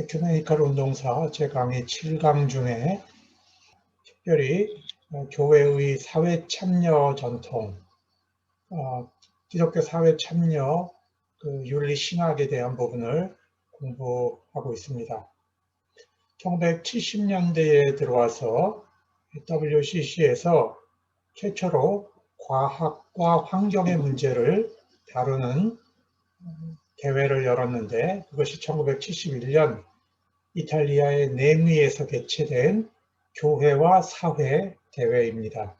에큐메니컬 운동사 제 강의 7강 중에 특별히 교회의 사회 참여 전통, 기독교 사회 참여 윤리 신학에 대한 부분을 공부하고 있습니다. 1970년대에 들어와서 WCC에서 최초로 과학과 환경의 문제를 다루는 대회를 열었는데, 그것이 1971년 이탈리아의 네미에서 개최된 교회와 사회 대회입니다.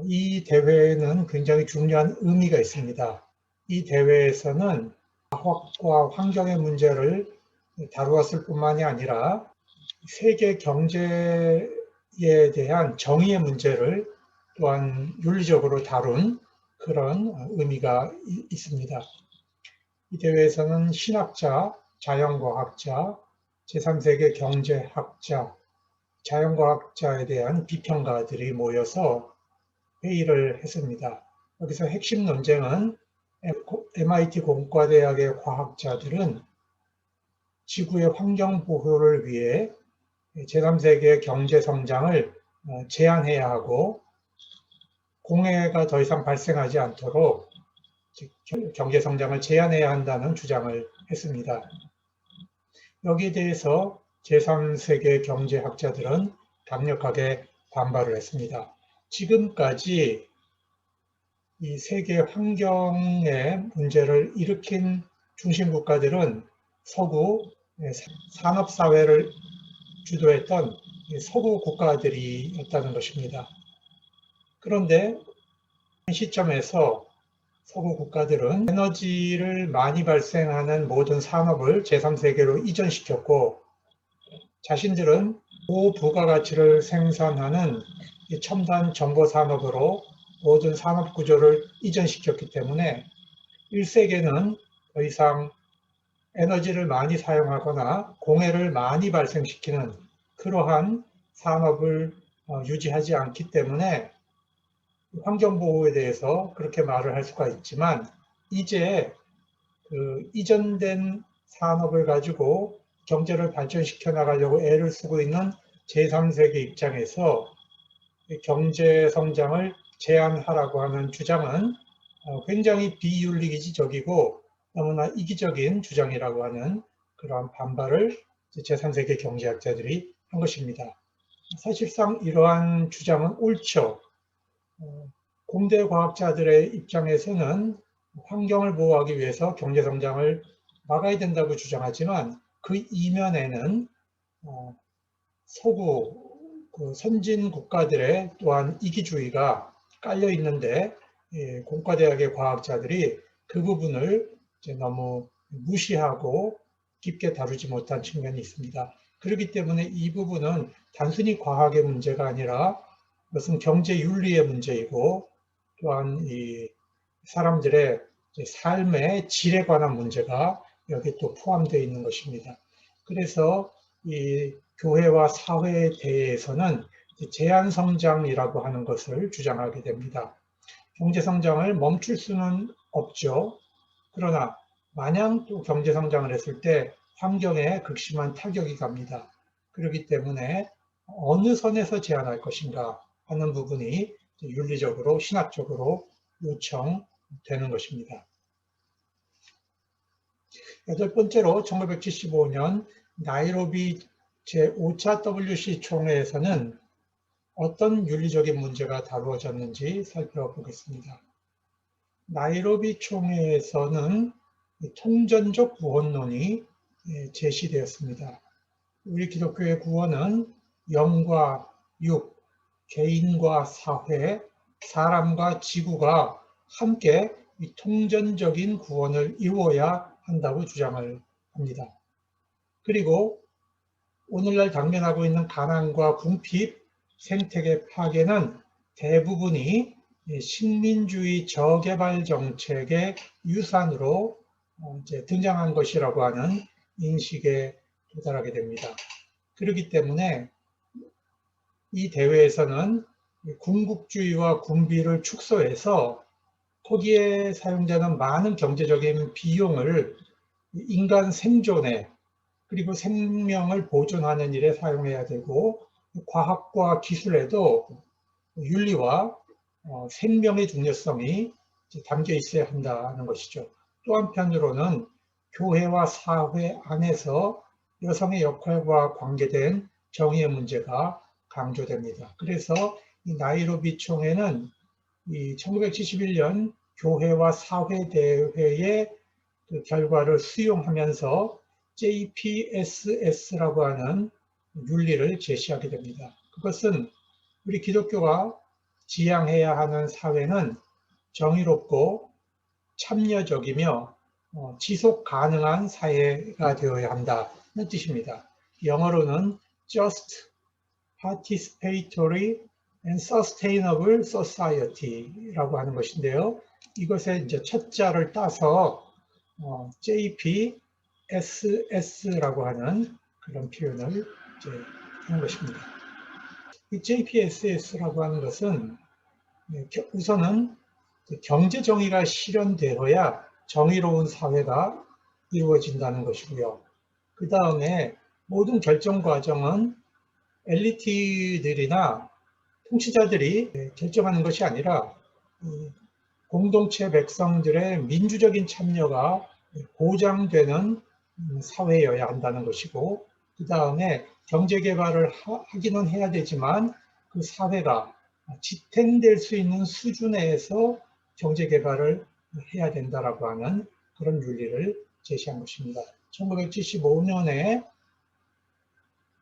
이 대회에는 굉장히 중요한 의미가 있습니다. 이 대회에서는 과학과 환경의 문제를 다루었을 뿐만이 아니라 세계 경제에 대한 정의의 문제를 또한 윤리적으로 다룬 그런 의미가 있습니다. 이 대회에서는 신학자, 자연과학자, 제3세계 경제학자, 자연과학자에 대한 비평가들이 모여서 회의를 했습니다. 여기서 핵심 논쟁은 MIT 공과대학의 과학자들은 지구의 환경 보호를 위해 제3세계 경제 성장을 제한해야 하고 공해가 더 이상 발생하지 않도록 경제 성장을 제한해야 한다는 주장을 했습니다. 여기에 대해서 제3세계 경제학자들은 강력하게 반발을 했습니다. 지금까지 이 세계 환경의 문제를 일으킨 중심 국가들은 산업사회를 주도했던 서구 국가들이었다는 것입니다. 그런데 시점에서 서구 국가들은 에너지를 많이 발생하는 모든 산업을 제3세계로 이전시켰고, 자신들은 고부가가치를 생산하는 첨단 정보 산업으로 모든 산업 구조를 이전시켰기 때문에 1세계는 더 이상 에너지를 많이 사용하거나 공해를 많이 발생시키는 그러한 산업을 유지하지 않기 때문에 환경보호에 대해서 그렇게 말을 할 수가 있지만, 이제 이전된 산업을 가지고 경제를 발전시켜 나가려고 애를 쓰고 있는 제3세계 입장에서 경제 성장을 제한하라고 하는 주장은 굉장히 비윤리적이고 너무나 이기적인 주장이라고 하는 그러한 반발을 제3세계 경제학자들이 한 것입니다. 사실상 이러한 주장은 옳죠. 공대 과학자들의 입장에서는 환경을 보호하기 위해서 경제 성장을 막아야 된다고 주장하지만, 그 이면에는 서구 선진 국가들의 또한 이기주의가 깔려 있는데, 공과대학의 과학자들이 그 부분을 너무 무시하고 깊게 다루지 못한 측면이 있습니다. 그렇기 때문에 이 부분은 단순히 과학의 문제가 아니라 그것은 경제 윤리의 문제이고, 또한 이 사람들의 삶의 질에 관한 문제가 여기에 또 포함되어 있는 것입니다. 그래서 이 교회와 사회에 대해서는 제한 성장이라고 하는 것을 주장하게 됩니다. 경제 성장을 멈출 수는 없죠. 그러나 마냥 또 경제 성장을 했을 때 환경에 극심한 타격이 갑니다. 그렇기 때문에 어느 선에서 제한할 것인가 하는 부분이 윤리적으로, 신학적으로 요청되는 것입니다. 여덟 번째로 1975년 나이로비 제5차 WC 총회에서는 어떤 윤리적인 문제가 다루어졌는지 살펴보겠습니다. 나이로비 총회에서는 통전적 구원론이 제시되었습니다. 우리 기독교의 구원은 영과 육, 개인과 사회, 사람과 지구가 함께 이 통전적인 구원을 이루어야 한다고 주장을 합니다. 그리고 오늘날 당면하고 있는 가난과 궁핍, 생태계 파괴는 대부분이 식민주의 저개발 정책의 유산으로 등장한 것이라고 하는 인식에 도달하게 됩니다. 그렇기 때문에 이 대회에서는 군국주의와 군비를 축소해서 거기에 사용되는 많은 경제적인 비용을 인간 생존에 그리고 생명을 보존하는 일에 사용해야 되고, 과학과 기술에도 윤리와 생명의 중요성이 담겨 있어야 한다는 것이죠. 또 한편으로는 교회와 사회 안에서 여성의 역할과 관계된 정의의 문제가 강조됩니다. 그래서 이 나이로비 총회는 이 1971년 교회와 사회 대회의 그 결과를 수용하면서 JPSS라고 하는 윤리를 제시하게 됩니다. 그것은 우리 기독교가 지향해야 하는 사회는 정의롭고 참여적이며 지속 가능한 사회가 되어야 한다는 뜻입니다. 영어로는 Just, Participatory and Sustainable Society라고 하는 것인데요. 이것의 이제 첫 자를 따서 JPSS라고 하는 그런 표현을 이제 하는 것입니다. 이 JPSS라고 하는 것은 우선은 경제 정의가 실현되어야 정의로운 사회가 이루어진다는 것이고요. 그 다음에 모든 결정 과정은 엘리트들이나 통치자들이 결정하는 것이 아니라 공동체 백성들의 민주적인 참여가 보장되는 사회여야 한다는 것이고, 그 다음에 경제 개발을 하기는 해야 되지만 그 사회가 지탱될 수 있는 수준에서 경제 개발을 해야 된다라고 하는 그런 윤리를 제시한 것입니다. 1975년에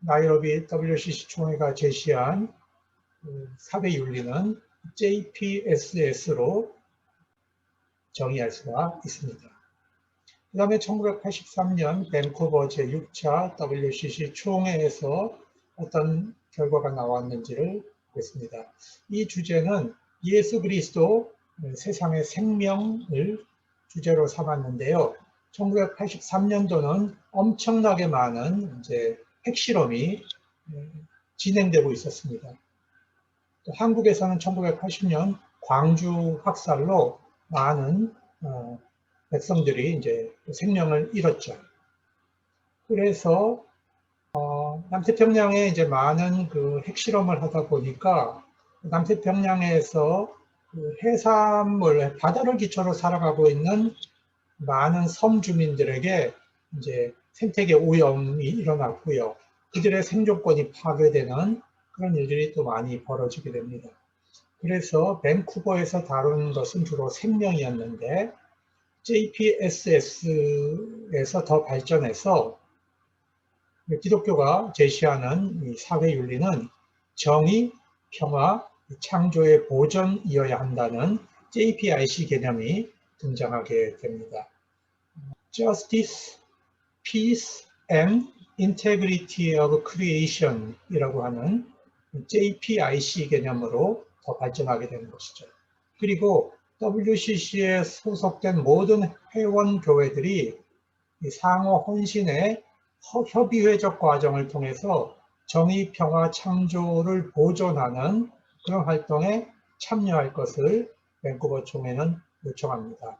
나이로비 WCC 총회가 제시한 사회 윤리는 JPSS로 정의할 수가 있습니다. 그 다음에 1983년 밴쿠버 제6차 WCC 총회에서 어떤 결과가 나왔는지를 보겠습니다. 이 주제는 예수 그리스도 세상의 생명을 주제로 삼았는데요. 1983년도는 엄청나게 많은 이제 핵실험이 진행되고 있었습니다. 또 한국에서는 1980년 광주 학살로 많은 백성들이 이제 생명을 잃었죠. 그래서 남태평양에 이제 많은 그 핵실험을 하다 보니까 남태평양에서 그 해산물, 바다를 기초로 살아가고 있는 많은 섬 주민들에게 이제 생태계 오염이 일어났고요. 그들의 생존권이 파괴되는 그런 일들이 또 많이 벌어지게 됩니다. 그래서 밴쿠버에서 다룬 것은 주로 생명이었는데 JPSS에서 더 발전해서 기독교가 제시하는 이 사회 윤리는 정의, 평화, 창조의 보존이어야 한다는 JPIC 개념이 등장하게 됩니다. Justice, Peace and Integrity of Creation 이라고 하는 JPIC 개념으로 더 발전하게 되는 것이죠. 그리고 WCC에 소속된 모든 회원교회들이 상호 헌신의 협의회적 과정을 통해서 정의, 평화, 창조를 보존하는 그런 활동에 참여할 것을 밴쿠버 총회는 요청합니다.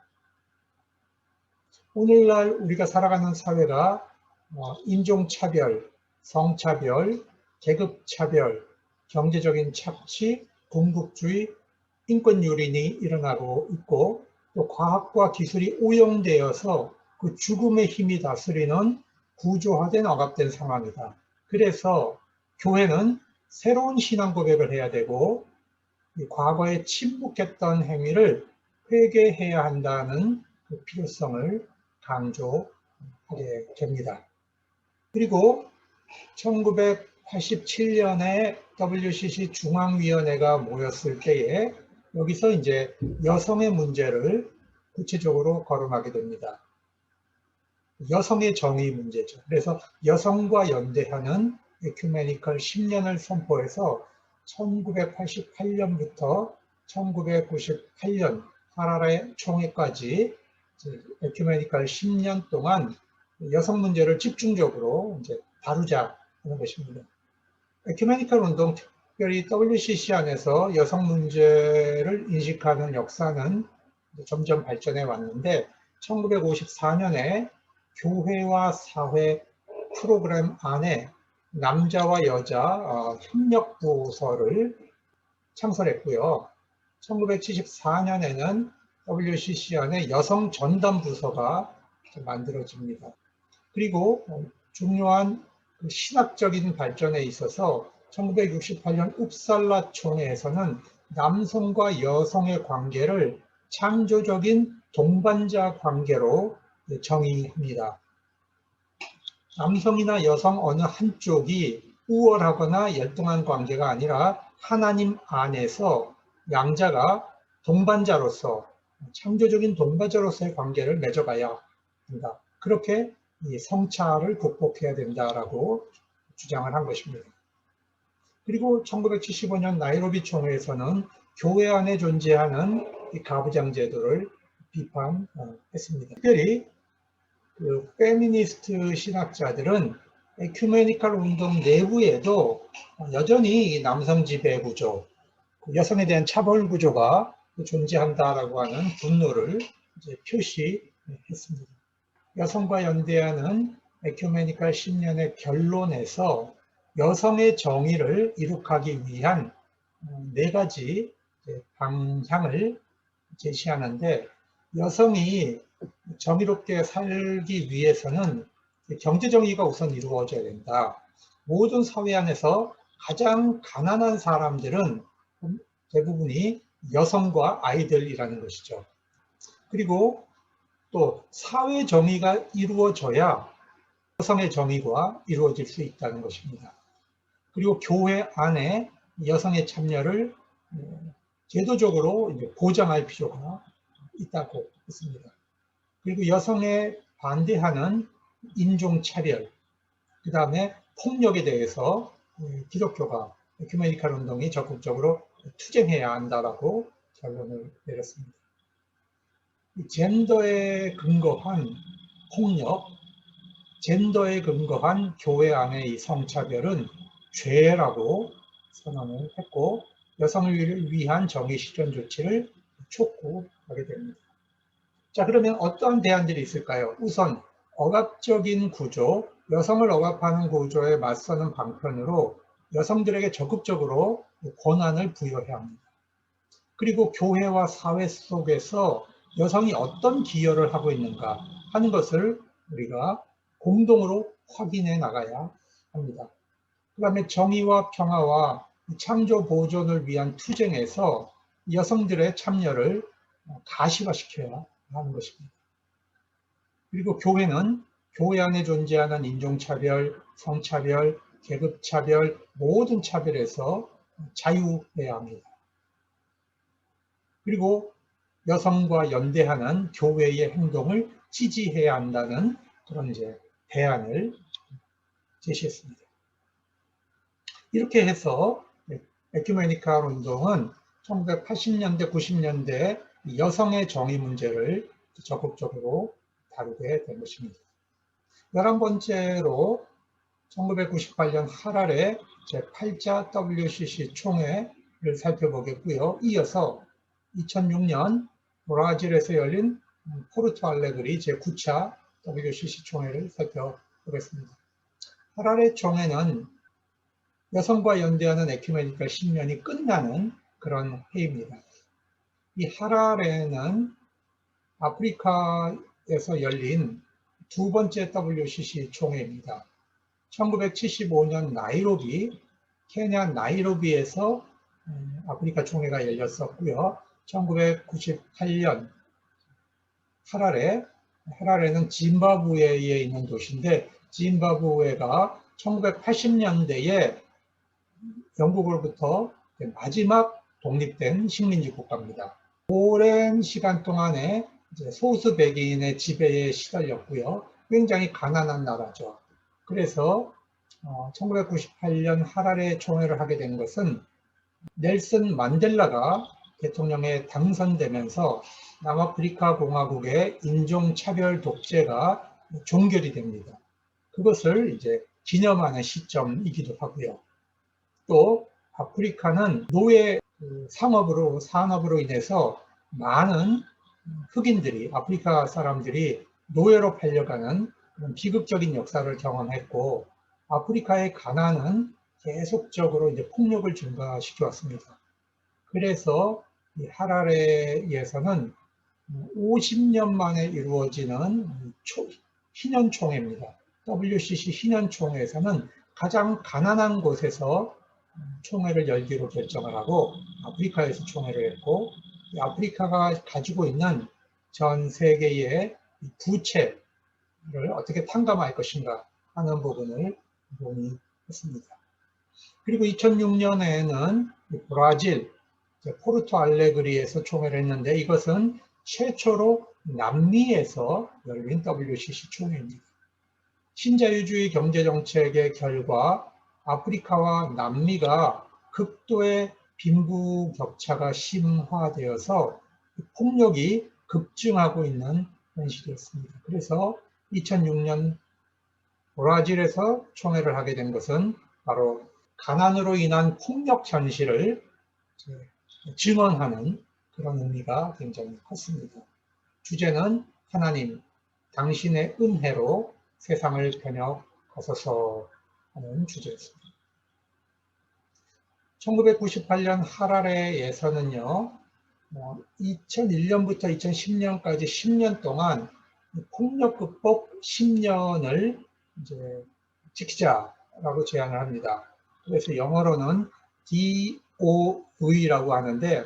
오늘날 우리가 살아가는 사회가 인종차별, 성차별, 계급차별, 경제적인 착취, 군국주의, 인권유린이 일어나고 있고 또 과학과 기술이 오염되어서 그 죽음의 힘이 다스리는 구조화된 억압된 상황이다. 그래서 교회는 새로운 신앙 고백을 해야 되고 과거에 침묵했던 행위를 회개해야 한다는 그 필요성을 강조하게 됩니다. 그리고 1987년에 WCC 중앙위원회가 모였을 때에 여기서 이제 여성의 문제를 구체적으로 거론하게 됩니다. 여성의 정의 문제죠. 그래서 여성과 연대하는 에큐메니컬 10년을 선포해서 1988년부터 1998년 하라레 총회까지 에큐메니컬 10년 동안 여성 문제를 집중적으로 이제 다루자 하는 것입니다. 에큐메니컬 운동, 특별히 WCC 안에서 여성 문제를 인식하는 역사는 점점 발전해 왔는데 1954년에 교회와 사회 프로그램 안에 남자와 여자 협력 부서를 창설했고요. 1974년에는 WCC 안에 여성 전담 부서가 만들어집니다. 그리고 중요한 신학적인 발전에 있어서 1968년 웁살라 총회에서는 남성과 여성의 관계를 창조적인 동반자 관계로 정의합니다. 남성이나 여성 어느 한쪽이 우월하거나 열등한 관계가 아니라 하나님 안에서 양자가 동반자로서, 창조적인 동반자로서의 관계를 맺어가야 한다. 그렇게 이 성차를 극복해야 된다라고 주장을 한 것입니다. 그리고 1975년 나이로비 총회에서는 교회 안에 존재하는 이 가부장 제도를 비판했습니다. 특별히 그 페미니스트 신학자들은 에큐메니컬 운동 내부에도 여전히 남성 지배 구조, 여성에 대한 차별 구조가 존재한다라고 하는 분노를 이제 표시했습니다. 여성과 연대하는 에큐메니컬 신년의 결론에서 여성의 정의를 이룩하기 위한 4가지 방향을 제시하는데, 여성이 정의롭게 살기 위해서는 경제 정의가 우선 이루어져야 된다. 모든 사회 안에서 가장 가난한 사람들은 대부분이 여성과 아이들이라는 것이죠. 그리고 또 사회 정의가 이루어져야 여성의 정의가 이루어질 수 있다는 것입니다. 그리고 교회 안에 여성의 참여를 제도적으로 보장할 필요가 있다고 했습니다. 그리고 여성에 반대하는 인종차별, 그 다음에 폭력에 대해서 기독교가 에큐메니컬 운동이 적극적으로 투쟁해야 한다라고 결론을 내렸습니다. 젠더에 근거한 폭력, 젠더에 근거한 교회 안의 이 성차별은 죄라고 선언을 했고, 여성을 위한 정의 실현 조치를 촉구하게 됩니다. 자, 그러면 어떠한 대안들이 있을까요? 우선 억압적인 구조, 여성을 억압하는 구조에 맞서는 방편으로 여성들에게 적극적으로 권한을 부여해야 합니다. 그리고 교회와 사회 속에서 여성이 어떤 기여를 하고 있는가 하는 것을 우리가 공동으로 확인해 나가야 합니다. 그 다음에 정의와 평화와 창조 보존을 위한 투쟁에서 여성들의 참여를 가시화시켜야 하는 것입니다. 그리고 교회는 교회 안에 존재하는 인종차별, 성차별, 계급차별, 모든 차별에서 자유해야 합니다. 그리고 여성과 연대하는 교회의 행동을 지지해야 한다는 그런 대안을 제시했습니다. 이렇게 해서 에큐메니컬 운동은 1980년대, 90년대 여성의 정의 문제를 적극적으로 다루게 된 것입니다. 11번째로 1998년 하랄의 제8차 WCC 총회를 살펴보겠고요. 이어서 2006년 브라질에서 열린 포르투 알레그리 제9차 WCC 총회를 살펴보겠습니다. 하랄의 총회는 여성과 연대하는 에큐메니컬 10년이 끝나는 그런 회의입니다. 이 하랄에는 아프리카에서 열린 2번째 WCC 총회입니다. 1975년 나이로비, 케냐 나이로비에서 아프리카 총회가 열렸었고요. 1998년 하랄에는 짐바브웨에 있는 도시인데, 짐바브웨가 1980년대에 영국으로부터 마지막 독립된 식민지 국가입니다. 오랜 시간 동안에 소수 백인의 지배에 시달렸고요. 굉장히 가난한 나라죠. 그래서 1998년 하랄에 총회를 하게 된 것은 넬슨 만델라가 대통령에 당선되면서 남아프리카 공화국의 인종차별 독재가 종결이 됩니다. 그것을 이제 기념하는 시점이기도 하고요. 또 아프리카는 노예 산업으로 인해서 많은 흑인들이, 아프리카 사람들이 노예로 팔려가는 그런 비극적인 역사를 경험했고 아프리카의 가난은 계속적으로 이제 폭력을 증가시켜 왔습니다. 그래서 이 하라레에서는 50년 만에 이루어지는 희년총회입니다. WCC 희년총회에서는 가장 가난한 곳에서 총회를 열기로 결정을 하고 아프리카에서 총회를 했고 아프리카가 가지고 있는 전 세계의 부채를 어떻게 탕감할 것인가 하는 부분을 논의했습니다. 그리고 2006년에는 브라질 포르토 알레그리에서 총회를 했는데 이것은 최초로 남미에서 열린 WCC 총회입니다. 신자유주의 경제정책의 결과 아프리카와 남미가 극도의 빈부격차가 심화되어서 폭력이 급증하고 있는 현실이었습니다. 그래서 2006년 브라질에서 총회를 하게 된 것은 바로 가난으로 인한 폭력 현실을 증언하는 그런 의미가 굉장히 컸습니다. 주제는 하나님, 당신의 은혜로 세상을 변혁하소서 하는 주제였습니다. 1998년 하라레에서는요, 2001년부터 2010년까지 10년 동안 폭력 극복 10년을 이제 지키자라고 제안을 합니다. 그래서 영어로는 DOV라고 하는데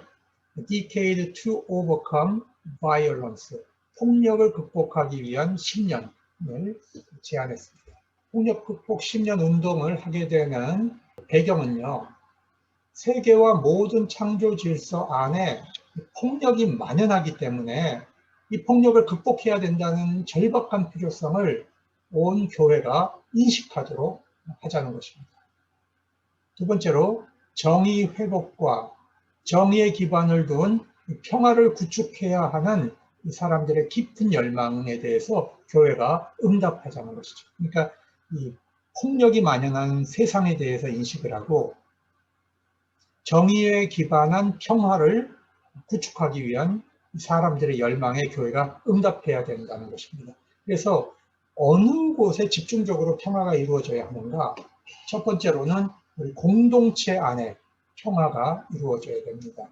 Decade to Overcome Violence, 폭력을 극복하기 위한 10년을 제안했습니다. 폭력 극복 10년 운동을 하게 되는 배경은요, 세계와 모든 창조 질서 안에 폭력이 만연하기 때문에 이 폭력을 극복해야 된다는 절박한 필요성을 온 교회가 인식하도록 하자는 것입니다. 두 번째로 정의 회복과 정의의 기반을 둔 평화를 구축해야 하는 이 사람들의 깊은 열망에 대해서 교회가 응답하자는 것이죠. 그러니까 이 폭력이 만연한 세상에 대해서 인식을 하고 정의에 기반한 평화를 구축하기 위한 사람들의 열망에 교회가 응답해야 된다는 것입니다. 그래서 어느 곳에 집중적으로 평화가 이루어져야 하는가? 첫 번째로는 우리 공동체 안에 평화가 이루어져야 됩니다.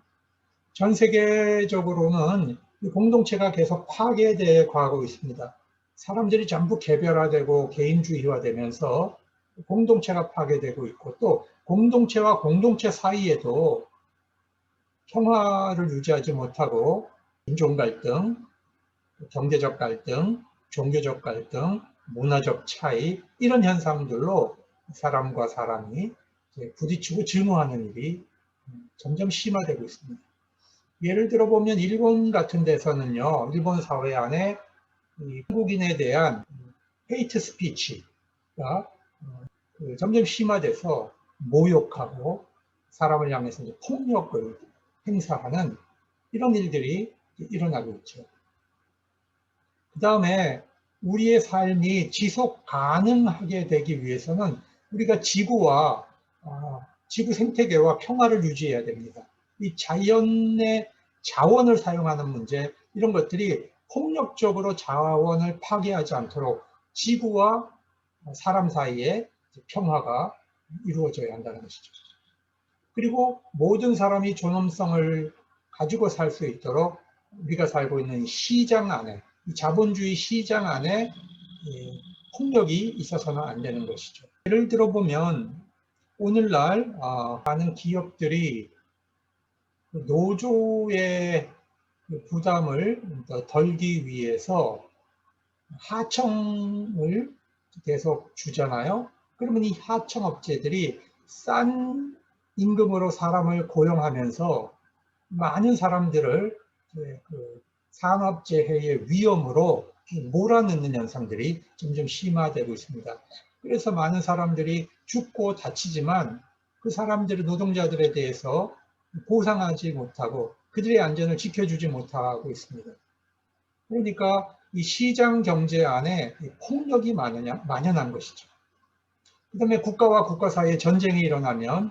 전 세계적으로는 이 공동체가 계속 파괴되어 가고 있습니다. 사람들이 전부 개별화되고 개인주의화되면서 공동체가 파괴되고 있고 또 공동체와 공동체 사이에도 평화를 유지하지 못하고 인종 갈등, 경제적 갈등, 종교적 갈등, 문화적 차이 이런 현상들로 사람과 사람이 부딪히고 증오하는 일이 점점 심화되고 있습니다. 예를 들어 보면 일본 같은 데서는요, 일본 사회 안에 한국인에 대한 헤이트 스피치가 점점 심화돼서 모욕하고 사람을 향해서 폭력을 행사하는 이런 일들이 일어나고 있죠. 그 다음에 우리의 삶이 지속 가능하게 되기 위해서는 우리가 지구와 지구 생태계와 평화를 유지해야 됩니다. 이 자연의 자원을 사용하는 문제 이런 것들이 폭력적으로 자원을 파괴하지 않도록 지구와 사람 사이에 평화가 이루어져야 한다는 것이죠. 그리고 모든 사람이 존엄성을 가지고 살 수 있도록 우리가 살고 있는 시장 안에, 자본주의 시장 안에 폭력이 있어서는 안 되는 것이죠. 예를 들어 보면 오늘날 많은 기업들이 노조의 부담을 덜기 위해서 하청을 계속 주잖아요. 그러면 이 하청업체들이 싼 임금으로 사람을 고용하면서 많은 사람들을 산업재해의 위험으로 몰아넣는 현상들이 점점 심화되고 있습니다. 그래서 많은 사람들이 죽고 다치지만 그 사람들의 노동자들에 대해서 보상하지 못하고 그들의 안전을 지켜주지 못하고 있습니다. 그러니까 이 시장 경제 안에 폭력이 만연한 것이죠. 그 다음에 국가와 국가 사이에 전쟁이 일어나면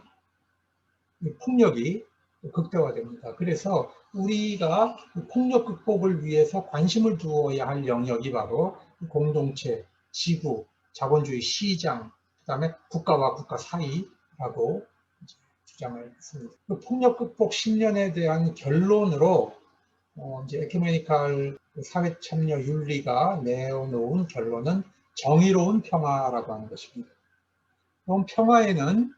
폭력이 극대화됩니다. 그래서 우리가 폭력 극복을 위해서 관심을 두어야 할 영역이 바로 공동체, 지구, 자본주의 시장, 그다음에 국가와 국가 사이라고 주장을 했습니다. 그 폭력 극복 10년에 대한 결론으로 이제 에큐메니칼 사회 참여 윤리가 내놓은 결론은 정의로운 평화라고 하는 것입니다. 그럼 평화에는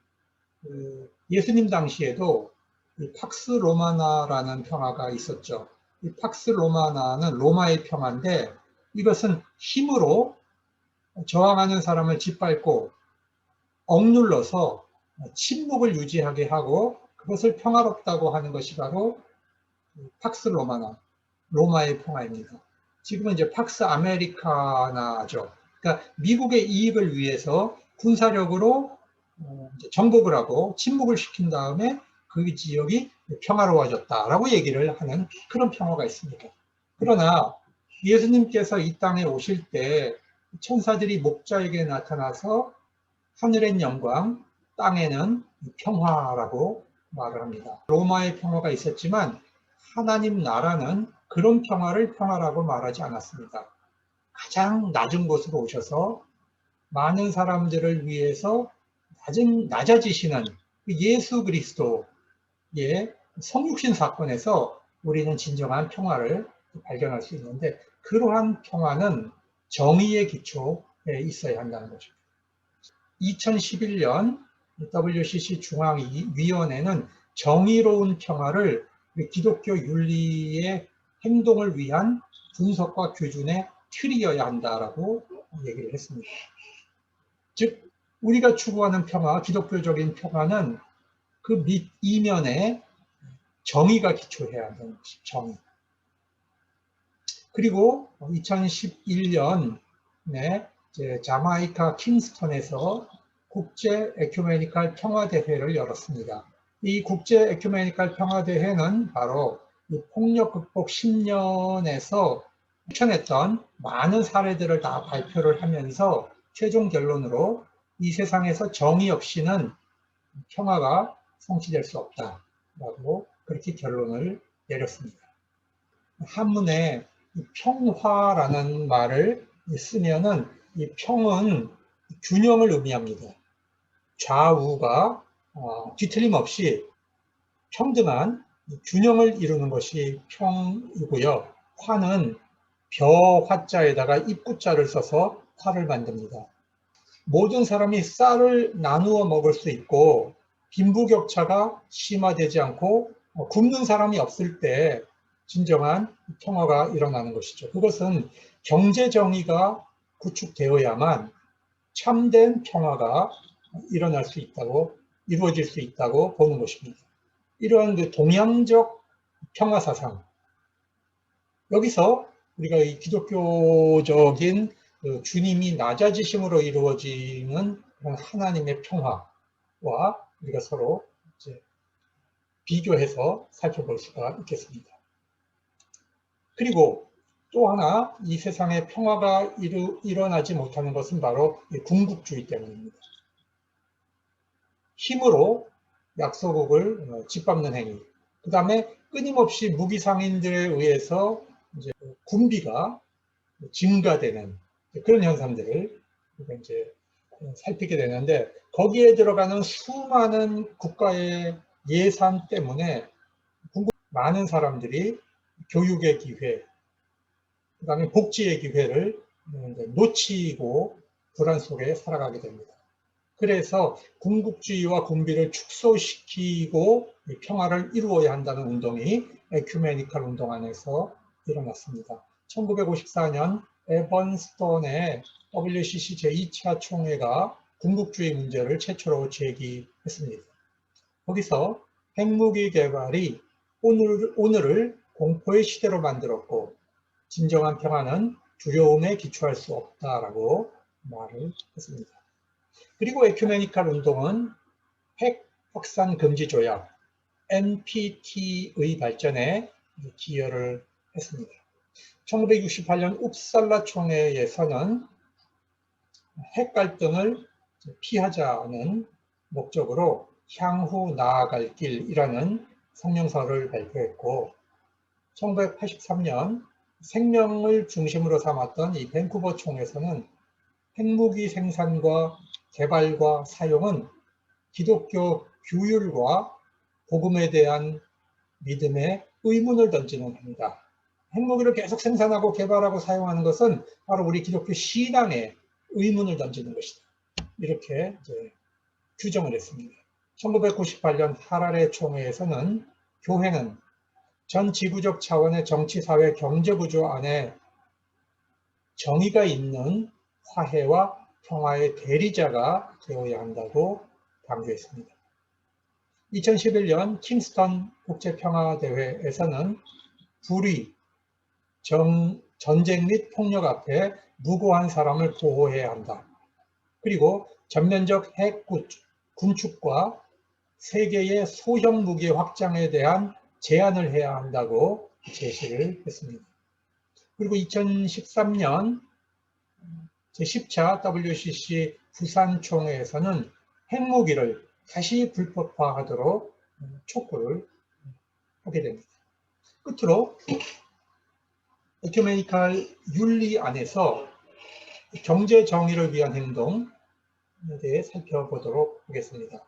예수님 당시에도 이 팍스 로마나라는 평화가 있었죠. 이 팍스 로마나는 로마의 평화인데 이것은 힘으로 저항하는 사람을 짓밟고 억눌러서 침묵을 유지하게 하고 그것을 평화롭다고 하는 것이 바로 팍스 로마나, 로마의 평화입니다. 지금은 이제 팍스 아메리카나죠. 그러니까 미국의 이익을 위해서 군사력으로 정복을 하고 침묵을 시킨 다음에 그 지역이 평화로워졌다라고 얘기를 하는 그런 평화가 있습니다. 그러나 예수님께서 이 땅에 오실 때 천사들이 목자에게 나타나서 하늘엔 영광, 땅에는 평화라고 말을 합니다. 로마의 평화가 있었지만 하나님 나라는 그런 평화를 평화라고 말하지 않았습니다. 가장 낮은 곳으로 오셔서 많은 사람들을 위해서 낮아지시는 예수 그리스도의 성육신 사건에서 우리는 진정한 평화를 발견할 수 있는데 그러한 평화는 정의의 기초에 있어야 한다는 것입니다. 2011년 WCC 중앙위원회는 정의로운 평화를 기독교 윤리의 행동을 위한 분석과 규준의 틀이어야 한다라고 얘기를 했습니다. 즉 우리가 추구하는 평화, 기독교적인 평화는 그 밑 이면에 정의가 기초해야 한다는 것입니다. 정의. 그리고 2011년에 자마이카 킹스턴에서 국제 에큐메니칼 평화대회를 열었습니다. 이 국제 에큐메니칼 평화대회는 바로 이 폭력 극복 10년에서 추천했던 많은 사례들을 다 발표를 하면서 최종 결론으로 이 세상에서 정의 없이는 평화가 성취될 수 없다라고 그렇게 결론을 내렸습니다. 한문에 평화라는 말을 쓰면은 이 평은 균형을 의미합니다. 좌우가 뒤틀림 없이 평등한 균형을 이루는 것이 평이고요. 화는 벼 화자에다가 입구자를 써서 화를 만듭니다. 모든 사람이 쌀을 나누어 먹을 수 있고 빈부격차가 심화되지 않고 굶는 사람이 없을 때 진정한 평화가 일어나는 것이죠. 그것은 경제 정의가 구축되어야만 참된 평화가 일어날 수 있다고, 이루어질 수 있다고 보는 것입니다. 이러한 그 동양적 평화 사상, 여기서 우리가 이 기독교적인 그 주님이 낮아지심으로 이루어지는 하나님의 평화와 우리가 서로 이제 비교해서 살펴볼 수가 있겠습니다. 그리고 또 하나 이 세상에 평화가 일어나지 못하는 것은 바로 궁극주의 때문입니다. 힘으로 약소국을 짓밟는 행위, 그 다음에 끊임없이 무기상인들에 의해서 이제 군비가 증가되는 그런 현상들을 이제 살피게 되는데 거기에 들어가는 수많은 국가의 예산 때문에 많은 사람들이 교육의 기회, 그 다음에 복지의 기회를 놓치고 불안 속에 살아가게 됩니다. 그래서 군국주의와 군비를 축소시키고 평화를 이루어야 한다는 운동이 에큐메니칼 운동 안에서 일어났습니다. 1954년 에번스톤의 WCC 제2차 총회가 군국주의 문제를 최초로 제기했습니다. 거기서 핵무기 개발이 오늘을 공포의 시대로 만들었고 진정한 평화는 두려움에 기초할 수 없다라고 말을 했습니다. 그리고 에큐메니칼 운동은 핵 확산 금지 조약 NPT의 발전에 기여를 했습니다. 1968년 웁살라 총회에서는 핵 갈등을 피하자는 목적으로 향후 나아갈 길이라는 성명서를 발표했고 1983년 생명을 중심으로 삼았던 이 밴쿠버 총회에서는 핵무기 생산과 개발과 사용은 기독교 규율과 복음에 대한 믿음에 의문을 던지는 행위다. 핵무기를 계속 생산하고 개발하고 사용하는 것은 바로 우리 기독교 신앙에 의문을 던지는 것이다. 이렇게 이제 규정을 했습니다. 1998년 하라레 총회에서는 교회는 전 지구적 차원의 정치, 사회, 경제 구조 안에 정의가 있는 화해와 평화의 대리자가 되어야 한다고 강조했습니다. 2011년 킹스턴 국제평화대회에서는 불의, 전쟁 및 폭력 앞에 무고한 사람을 보호해야 한다. 그리고 전면적 핵 군축과 세계의 소형 무기 확장에 대한 제한을 해야 한다고 제시를 했습니다. 그리고 2013년 제10차 WCC 부산총회에서는 핵무기를 다시 불법화하도록 촉구를 하게 됩니다. 끝으로 에큐메니칼 윤리 안에서 경제 정의를 위한 행동에 대해 살펴보도록 하겠습니다.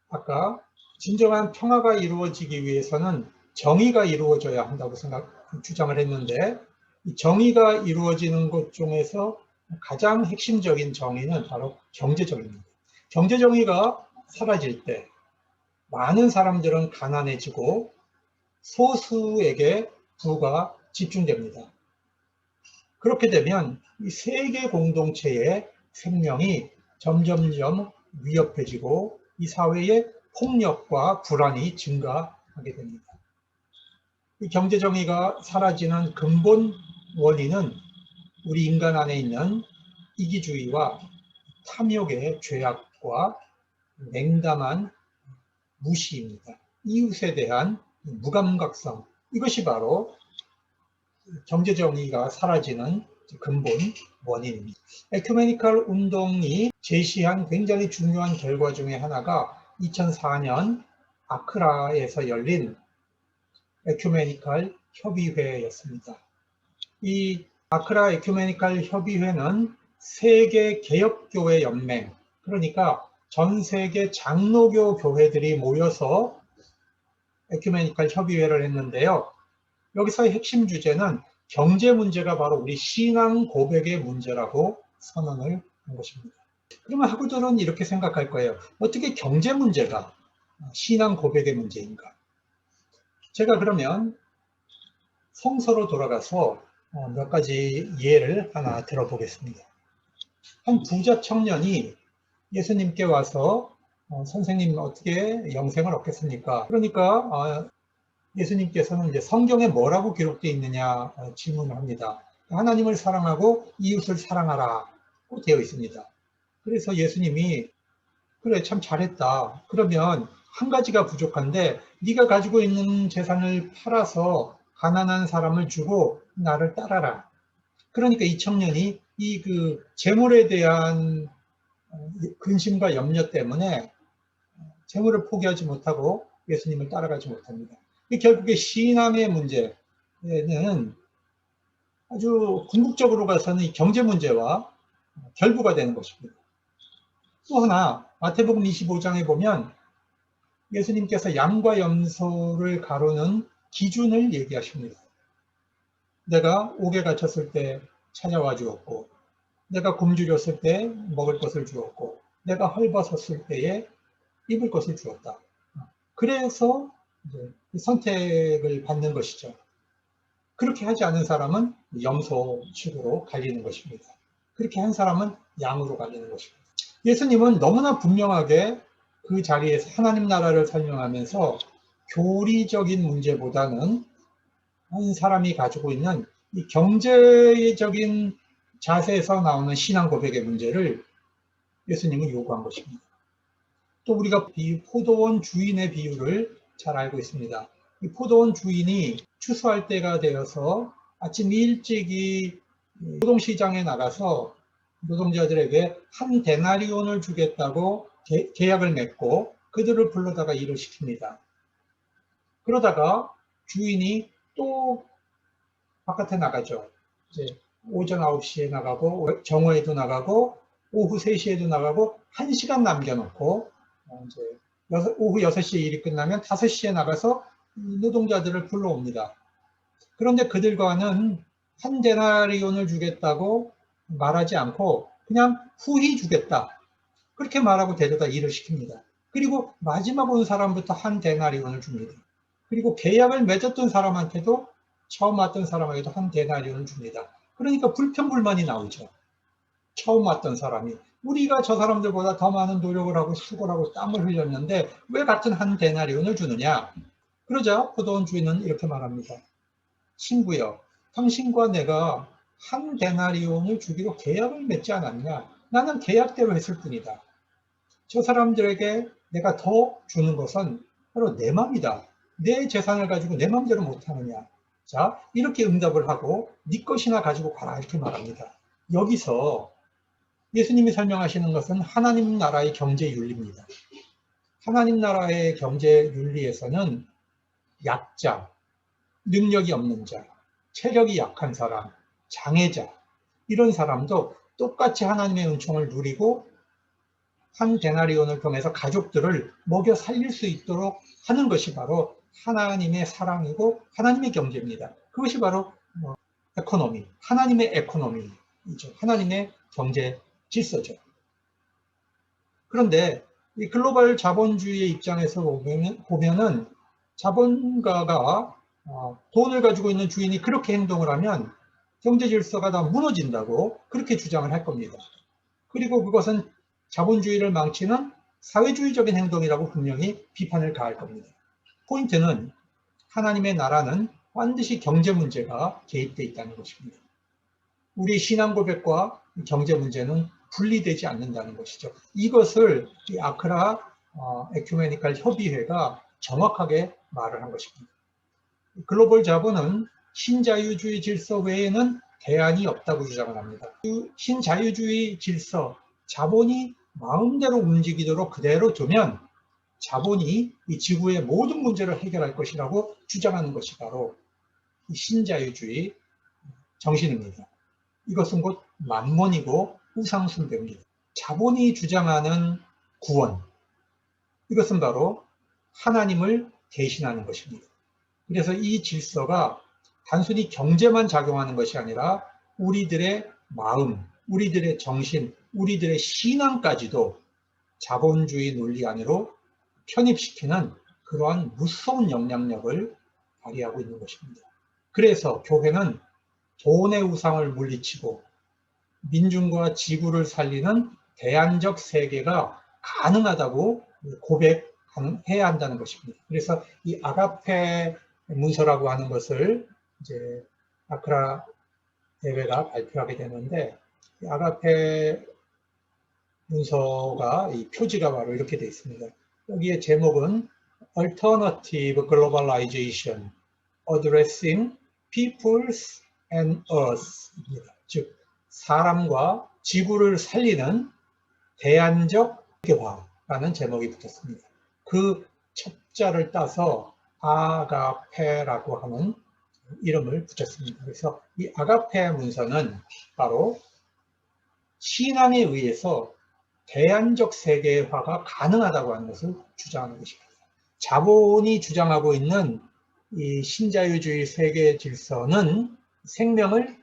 아까 진정한 평화가 이루어지기 위해서는 정의가 이루어져야 한다고 주장을 했는데, 이 정의가 이루어지는 것 중에서 가장 핵심적인 정의는 바로 경제정의입니다. 경제정의가 사라질 때 많은 사람들은 가난해지고 소수에게 부가 집중됩니다. 그렇게 되면 이 세계 공동체의 생명이 점점점 위협해지고 이 사회의 폭력과 불안이 증가하게 됩니다. 이 경제정의가 사라지는 근본 원인은 우리 인간 안에 있는 이기주의와 탐욕의 죄악과 냉담한 무시입니다. 이웃에 대한 무감각성, 이것이 바로 경제정의가 사라지는 근본 원인입니다. 에큐메니칼 운동이 제시한 굉장히 중요한 결과 중에 하나가 2004년 아크라에서 열린 에큐메니칼 협의회였습니다. 이 아크라 에큐메니칼 협의회는 세계 개혁교회 연맹, 그러니까 전 세계 장로교 교회들이 모여서 에큐메니칼 협의회를 했는데요. 여기서의 핵심 주제는 경제 문제가 바로 우리 신앙 고백의 문제라고 선언을 한 것입니다. 그러면 학우들은 이렇게 생각할 거예요. 어떻게 경제 문제가 신앙 고백의 문제인가? 제가 그러면 성서로 돌아가서 몇 가지 예를 하나 들어보겠습니다. 한 부자 청년이 예수님께 와서 선생님 어떻게 영생을 얻겠습니까? 그러니까 예수님께서는 이제 성경에 뭐라고 기록되어 있느냐 질문을 합니다. 하나님을 사랑하고 이웃을 사랑하라고 되어 있습니다. 그래서 예수님이 그래 참 잘했다. 그러면 한 가지가 부족한데 네가 가지고 있는 재산을 팔아서 가난한 사람을 주고 나를 따라라. 그러니까 이 청년이 이 재물에 대한 근심과 염려 때문에 재물을 포기하지 못하고 예수님을 따라가지 못합니다. 결국에 신앙의 문제는 아주 궁극적으로 가서는 경제 문제와 결부가 되는 것입니다. 또 하나 마태복음 25장에 보면 예수님께서 양과 염소를 가르는 기준을 얘기하십니다. 내가 옥에 갇혔을 때 찾아와 주었고, 내가 굶주렸을 때 먹을 것을 주었고, 내가 헐벗었을 때에 입을 것을 주었다. 그래서 이제 선택을 받는 것이죠. 그렇게 하지 않은 사람은 염소 측으로 갈리는 것입니다. 그렇게 한 사람은 양으로 갈리는 것입니다. 예수님은 너무나 분명하게 그 자리에서 하나님 나라를 설명하면서 교리적인 문제보다는 한 사람이 가지고 있는 이 경제적인 자세에서 나오는 신앙 고백의 문제를 예수님은 요구한 것입니다. 또 우리가 포도원 주인의 비유를 잘 알고 있습니다. 이 포도원 주인이 추수할 때가 되어서 아침 일찍이 노동시장에 나가서 노동자들에게 한 데나리온을 주겠다고 계약을 맺고 그들을 불러다가 일을 시킵니다. 그러다가 주인이 또 바깥에 나가죠. 이제 오전 9시에 나가고 정오에도 나가고 오후 3시에도 나가고 1시간 남겨놓고 이제 오후 6시에 일이 끝나면 5시에 나가서 노동자들을 불러옵니다. 그런데 그들과는 한 데나리온을 주겠다고 말하지 않고 그냥 후히 주겠다. 그렇게 말하고 데려다 일을 시킵니다. 그리고 마지막 온 사람부터 한 데나리온을 줍니다. 그리고 계약을 맺었던 사람한테도 처음 왔던 사람에게도 한 데나리온을 줍니다. 그러니까 불평불만이 나오죠. 처음 왔던 사람이 우리가 저 사람들보다 더 많은 노력을 하고 수고를 하고 땀을 흘렸는데 왜 같은 한 데나리온을 주느냐. 그러자 포도원 주인은 이렇게 말합니다. 친구여, 당신과 내가 한 데나리온을 주기로 계약을 맺지 않았냐. 나는 계약대로 했을 뿐이다. 저 사람들에게 내가 더 주는 것은 바로 내 맘이다. 내 재산을 가지고 내 맘대로 못하느냐. 자, 이렇게 응답을 하고 네 것이나 가지고 가라 이렇게 말합니다. 여기서 예수님이 설명하시는 것은 하나님 나라의 경제 윤리입니다. 하나님 나라의 경제 윤리에서는 약자, 능력이 없는 자, 체력이 약한 사람, 장애자 이런 사람도 똑같이 하나님의 은총을 누리고 한 데나리온을 통해서 가족들을 먹여 살릴 수 있도록 하는 것이 바로 하나님의 사랑이고 하나님의 경제입니다. 그것이 바로 에코노미, 하나님의 에코노미이죠. 하나님의 경제 질서죠. 그런데 이 글로벌 자본주의의 입장에서 보면은 자본가가 돈을 가지고 있는 주인이 그렇게 행동을 하면 경제 질서가 다 무너진다고 그렇게 주장을 할 겁니다. 그리고 그것은 자본주의를 망치는 사회주의적인 행동이라고 분명히 비판을 가할 겁니다. 포인트는 하나님의 나라는 반드시 경제 문제가 개입되어 있다는 것입니다. 우리 신앙 고백과 경제 문제는 분리되지 않는다는 것이죠. 이것을 이 아크라 에큐메니칼 협의회가 정확하게 말을 한 것입니다. 글로벌 자본은 신자유주의 질서 외에는 대안이 없다고 주장을 합니다. 신자유주의 질서, 자본이 마음대로 움직이도록 그대로 두면 자본이 이 지구의 모든 문제를 해결할 것이라고 주장하는 것이 바로 신자유주의 정신입니다. 이것은 곧 만몬이고 우상숭배입니다. 자본이 주장하는 구원, 이것은 바로 하나님을 대신하는 것입니다. 그래서 이 질서가 단순히 경제만 작용하는 것이 아니라 우리들의 마음, 우리들의 정신, 우리들의 신앙까지도 자본주의 논리 안으로 편입시키는 그러한 무서운 영향력을 발휘하고 있는 것입니다. 그래서 교회는 돈의 우상을 물리치고 민중과 지구를 살리는 대안적 세계가 가능하다고 고백해야 한다는 것입니다. 그래서 이 아가페 문서라고 하는 것을 이제 아크라 대회가 발표하게 되는데, 이 아가페 문서가 이 표지가 바로 이렇게 되어 있습니다. 여기에 제목은 Alternative Globalization Addressing Peoples and Earth입니다. 즉 사람과 지구를 살리는 대안적 개화라는 제목이 붙었습니다. 그 첩자를 따서 아가페라고 하는 이름을 붙였습니다. 그래서 이 아가페 문서는 바로 신앙에 의해서 대안적 세계화가 가능하다고 하는 것을 주장하는 것입니다. 자본이 주장하고 있는 이 신자유주의 세계 질서는 생명을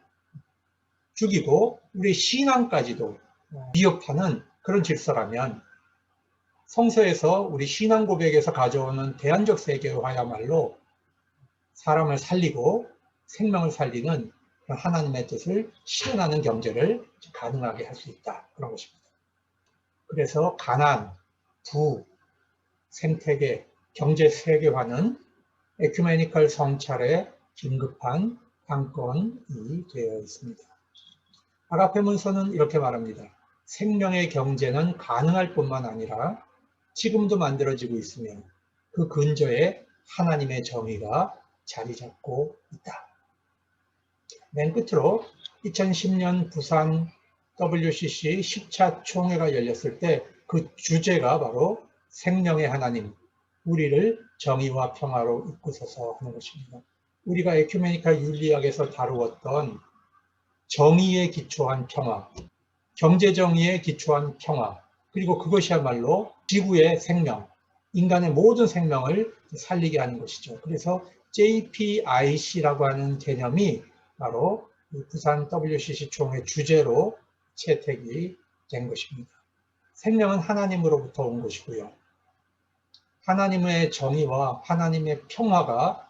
죽이고 우리 신앙까지도 위협하는 그런 질서라면, 성서에서 우리 신앙 고백에서 가져오는 대안적 세계화야말로 사람을 살리고 생명을 살리는 하나님의 뜻을 실현하는 경제를 가능하게 할 수 있다, 그런 것입니다. 그래서 가난, 부, 생태계, 경제 세계화는 에큐메니컬 성찰의 긴급한 관건이 되어 있습니다. 아가페 문서는 이렇게 말합니다. 생명의 경제는 가능할 뿐만 아니라 지금도 만들어지고 있으며 그 근저에 하나님의 정의가 자리 잡고 있다. 맨 끝으로 2010년 부산 WCC 10차 총회가 열렸을 때 그 주제가 바로 생명의 하나님, 우리를 정의와 평화로 이끄소서 하는 것입니다. 우리가 에큐메니칼 윤리학에서 다루었던 정의에 기초한 평화, 경제 정의에 기초한 평화, 그리고 그것이야말로 지구의 생명, 인간의 모든 생명을 살리게 하는 것이죠. 그래서 JPIC라고 하는 개념이 바로 부산 WCC 총회 주제로 채택이 된 것입니다. 생명은 하나님으로부터 온 것이고요. 하나님의 정의와 하나님의 평화가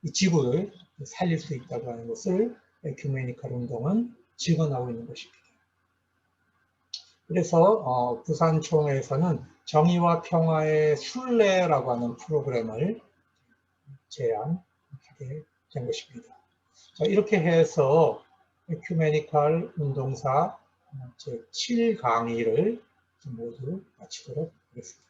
이 지구를 살릴 수 있다고 하는 것을 에큐메니컬 운동은 증언하고 있는 것입니다. 그래서 부산 총회에서는 정의와 평화의 순례라고 하는 프로그램을 제안하게 된 것입니다. 자, 이렇게 해서 에큐메니컬 운동사 제7강의를 모두 마치도록 하겠습니다.